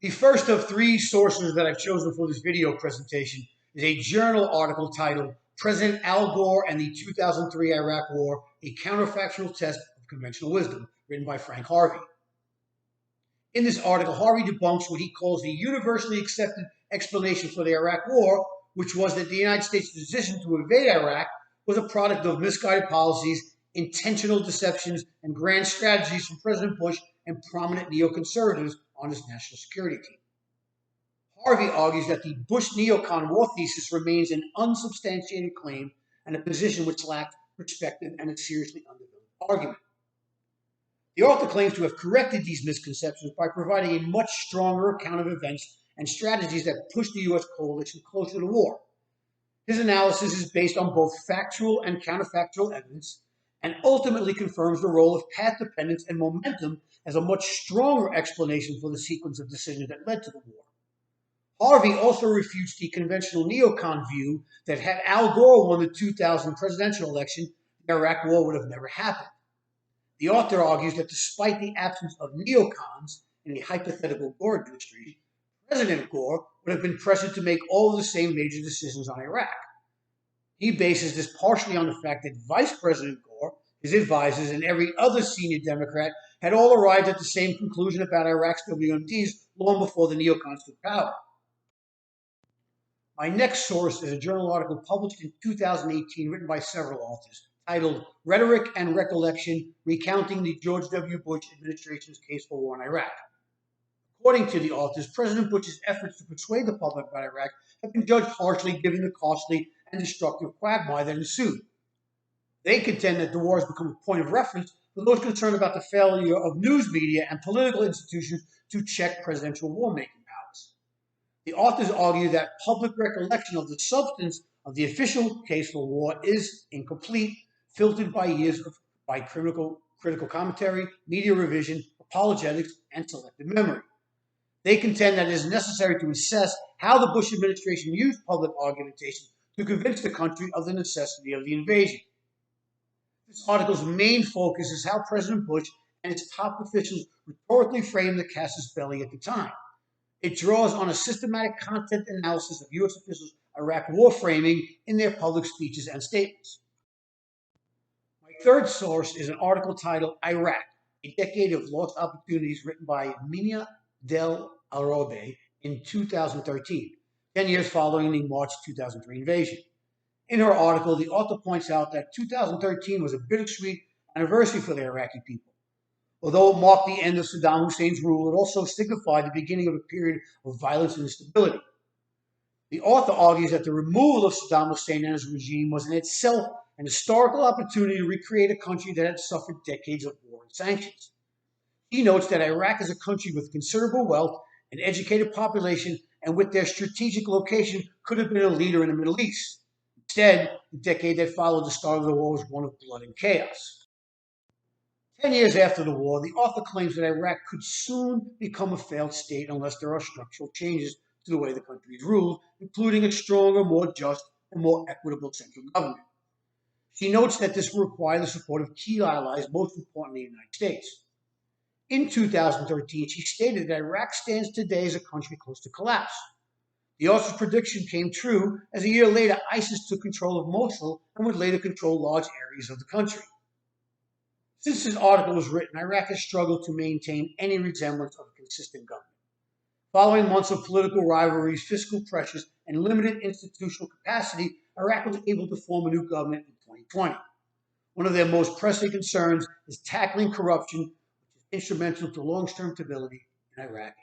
The first of three sources that I've chosen for this video presentation is a journal article titled President Al Gore and the 2003 Iraq War, a counterfactual test of conventional wisdom, written by Frank Harvey. In this article, Harvey debunks what he calls the universally accepted explanation for the Iraq War, which was that the United States' decision to invade Iraq was a product of misguided policies, intentional deceptions, and grand strategies from President Bush and prominent neoconservatives on his national security team. Harvey argues that the Bush neocon war thesis remains an unsubstantiated claim and a position which lacks perspective and a seriously undeveloped argument. The author claims to have corrected these misconceptions by providing a much stronger account of events and strategies that pushed the U.S. coalition closer to the war. His analysis is based on both factual and counterfactual evidence and ultimately confirms the role of path dependence and momentum as a much stronger explanation for the sequence of decisions that led to the war. Harvey also refutes the conventional neocon view that had Al Gore won the 2000 presidential election, the Iraq War would have never happened. The author argues that despite the absence of neocons in a hypothetical Gore administration, President Gore would have been pressured to make all of the same major decisions on Iraq. He bases this partially on the fact that Vice President Gore, his advisors, and every other senior Democrat had all arrived at the same conclusion about Iraq's WMDs long before the neocons took power. My next source is a journal article published in 2018 written by several authors titled Rhetoric and Recollection, Recounting the George W. Bush Administration's Case for War in Iraq. According to the authors, President Bush's efforts to persuade the public about Iraq have been judged harshly given the costly and destructive quagmire that ensued. They contend that the war has become a point of reference for those concerned about the failure of news media and political institutions to check presidential war-making powers. The authors argue that public recollection of the substance of the official case for war is incomplete, filtered by years by critical commentary, media revision, apologetics, and selective memory. They contend that it is necessary to assess how the Bush administration used public argumentation to convince the country of the necessity of the invasion. This article's main focus is how President Bush and its top officials rhetorically framed the casus belli at the time. It draws on a systematic content analysis of U.S. officials' Iraq war framing in their public speeches and statements. My third source is an article titled Iraq, a Decade of Lost Opportunities, written by Mina Del Arobe in 2013, 10 years following the March 2003 invasion. In her article, the author points out that 2013 was a bittersweet anniversary for the Iraqi people. Although it marked the end of Saddam Hussein's rule, it also signified the beginning of a period of violence and instability. The author argues that the removal of Saddam Hussein and his regime was in itself an historical opportunity to recreate a country that had suffered decades of war and sanctions. He notes that Iraq is a country with considerable wealth, an educated population, and with their strategic location could have been a leader in the Middle East. Instead, the decade that followed the start of the war was one of blood and chaos. 10 years after the war, the author claims that Iraq could soon become a failed state unless there are structural changes to the way the country is ruled, including a stronger, more just, and more equitable central government. She notes that this will require the support of key allies, most importantly the United States. In 2013, she stated that Iraq stands today as a country close to collapse. The author's prediction came true as a year later ISIS took control of Mosul and would later control large areas of the country. Since this article was written, Iraq has struggled to maintain any resemblance of a consistent government. Following months of political rivalries, fiscal pressures, and limited institutional capacity, Iraq was able to form a new government in 2020. One of their most pressing concerns is tackling corruption, which is instrumental to long-term stability in Iraq.